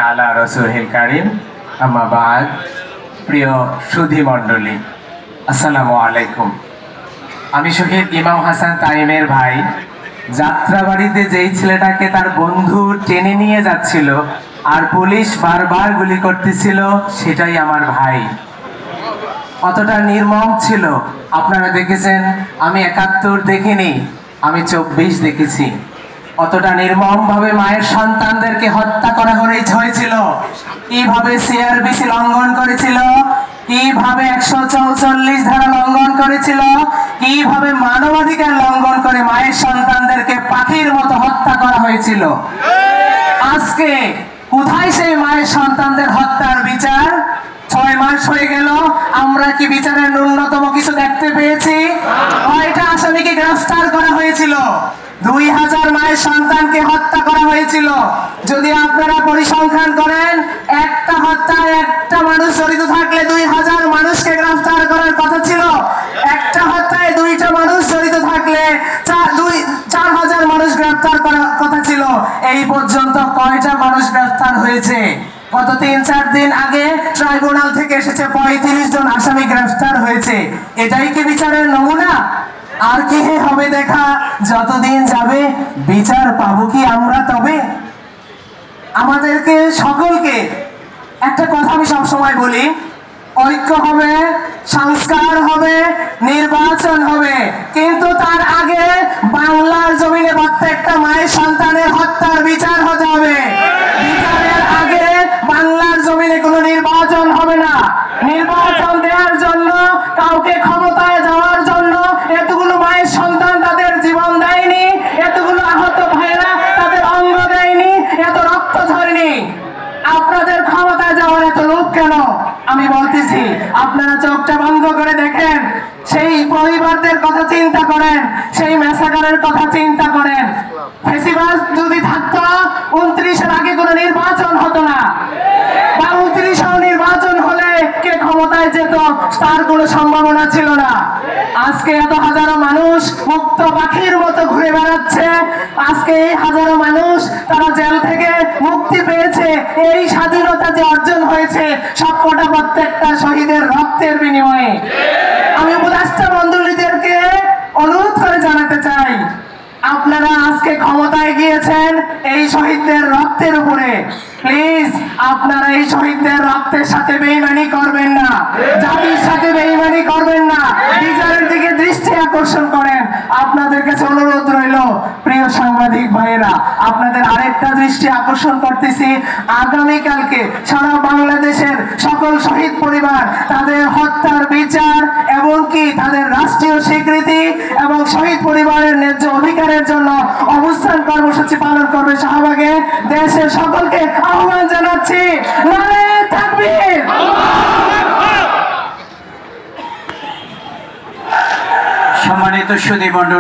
আলা রাসূলিল কারীম আম্মা বাদ। প্রিয় সুধী মণ্ডলী, আসসালামু আলাইকুম। আমি শহীদ ইমাম হাসান তাইমের ভাই। যাত্রাবাড়িতে যেই ছেলেটাকে তার বন্ধু টেনে নিয়ে যাচ্ছিল আর পুলিশ বারবার গুলি করতেছিল, সেটাই আমার ভাই। কতটা নির্মম ছিল আপনারা দেখেছেন। আমি ৭১ দেখিনি, আমি ২৪ দেখেছি। কতটা নির্মম ভাবে মায়ের সন্তানদেরকে হত্যা করা হয়েছিল, কিভাবে সিআরপিসি লঙ্ঘন করেছিল, কিভাবে ১৪৪ ধারা লঙ্ঘন করেছিল, কিভাবে মানবাধিকার লঙ্ঘন করে মায়ের সন্তানদেরকে পাখির মতো হত্যা করা হয়েছিল। আজকে কোথায় সেই মায়ের সন্তানদের হত্যার বিচার? ৬ মাস হয়ে গেল, আমরা কি বিচারের ন্যূনতম কিছু দেখতে পেয়েছি? কয়টা আসামিকে গ্রেফতার করা হয়েছিল? ২০০০ মায়ের সন্তানকে হত্যা করা হয়েছিল। যদি আপনারা পরিসংখ্যান করেন, একটা হত্যায় একটা মানুষ জড়িত থাকলে ২০০০ মানুষকে গ্রেফতার করার কথা ছিল। একটা হত্যায় ২টা মানুষ জড়িত থাকলে ৪০০০ মানুষ গ্রেফতার করার কথা ছিল। এই পর্যন্ত কয়টা মানুষ গ্রেফতার হয়েছে? গত ৩-৪ দিন আগে ট্রাইব্যুনাল থেকে এসেছে ৩৫ জন আসামি গ্রেফতার হয়েছে। এটাই কি বিচারের নমুনা? আর কি হবে দেখা? যতদিন যাবে বিচার পাবো কি আমরা? তবে আমাদেরকে সকলকে একটা কথা আমি সবসময় বলি, ঐক্য হবে, সংস্কার হবে, নির্বাচন হবে, কিন্তু তার আগে বাংলার জমিনে প্রত্যেকটা মায়ের সন্তানের হত্যার বিচার হতে হবে। বিচারের আগে বাংলার জমিনে কোনো নির্বাচন হবে না। নির্বাচন দেওয়ার জন্য, কাউকে ক্ষমতায় যাওয়ার জন্য এতগুলো মায়ের সন্তান তাদের জীবন দেয়নি, এতগুলো আহত ভাইরা তাদের অঙ্গ দেয়নি, এত রক্ত ঝরেনি। আপনাদের ক্ষমতায় যাওয়ার এত লোভ কেন? আমি বলতেছি, আপনারা চোখটা বন্ধ করে দেখেন, সেই পরিবারদের কথা চিন্তা করেন, সেই মেসাকারের কথা চিন্তা করেন। ফেসিবাদ যদি থাকতো, ২৯-এর আগে কোনো নির্বাচন হতো না, বা ২৯-এও নির্বাচন হলে কে ক্ষমতায় যেত তার কোনো সম্ভাবনা ছিল না। আজকে এত হাজারো মানুষ মুক্ত পাখির মতো ঘুরে বেড়াচ্ছে। আজকে এই হাজারো মানুষ তারা জেল থেকে মুক্তি পেয়েছে। এই স্বাধীনতা যে অর্জন হয়েছে সবকটা প্রত্যেকটা শহীদের রক্তের বিনিময়ে। আমি উপদেষ্টা মণ্ডলীদেরকে অনুরোধ করে জানাতে চাই, আপনারা আজকে ক্ষমতায় গিয়েছেন এই শহীদদের রক্তের উপরে। প্লিজ আপনারা এই শহীদদের রক্তের সাথে বেইমানি করবেন না, জাতির সাথে বেইমানি করবেন না, বিচারের দিকে দৃষ্টি আকর্ষণ করেন। আপনাদের কাছে অনুরোধ রইল, প্রিয় সাংবাদিক ভাইয়েরা, আপনাদের আরেকটা দৃষ্টি আকর্ষণ করতেছি। আগামীকালকে সারা বাংলাদেশের সকল শহীদ পরিবার তাদের হত্যার বিচার এবং কি তাদের রাষ্ট্রীয় স্বীকৃতি এবং শহীদ পরিবারের ন্যায্য অধিকারের জন্য অবস্থান কর্মসূচি পালন করবে শাহবাগে। দেশের সকলকে আহ্বান জানাচ্ছি, নারে তাকবীর। সম্মানিত সুধী মণ্ডলী।